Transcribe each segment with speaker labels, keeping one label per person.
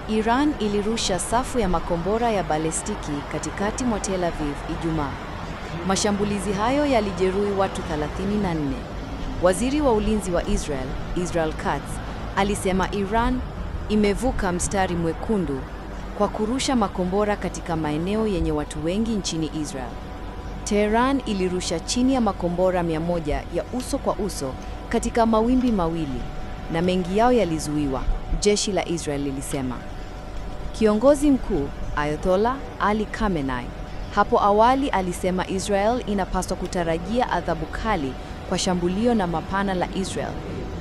Speaker 1: Iran ilirusha safu ya makombora ya balestiki katikati mwa Tel Aviv Ijumaa. Mashambulizi hayo yalijeruhi watu 34. Waziri wa ulinzi wa Israel Katz, alisema Iran imevuka mstari mwekundu kwa kurusha makombora katika maeneo yenye watu wengi nchini Israel. Tehran ilirusha chini ya makombora 100 ya uso kwa uso katika mawimbi mawili, na mengi yao yalizuiwa, jeshi la Israel lilisema. Kiongozi mkuu Ayatollah Ali Khamenei hapo awali alisema Israel inapaswa kutarajia adhabu kali kwa shambulio na mapana la Israel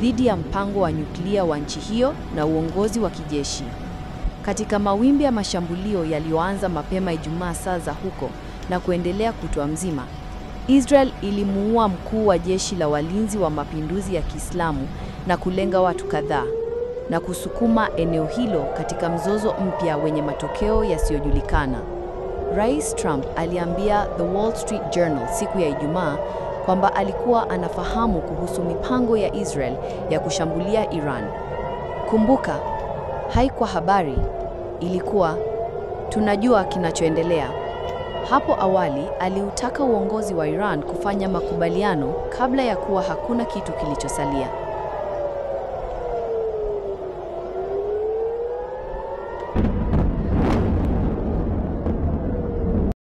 Speaker 1: dhidi ya mpango wa nyuklia wa nchi hiyo na uongozi wa kijeshi. Katika mawimbi ya mashambulio yaliyoanza mapema Ijumaa saa za huko na kuendelea kutwa mzima, Israel ilimuua mkuu wa jeshi la walinzi wa mapinduzi ya Kiislamu na kulenga watu kadhaa na kusukuma eneo hilo katika mzozo mpya wenye matokeo yasiyojulikana. Rais Trump aliambia The Wall Street Journal siku ya Ijumaa kwamba alikuwa anafahamu kuhusu mipango ya Israel ya kushambulia Iran. Kumbuka, haikuwa habari, ilikuwa tunajua kinachoendelea. Hapo awali aliutaka uongozi wa Iran kufanya makubaliano kabla ya kuwa hakuna kitu kilichosalia.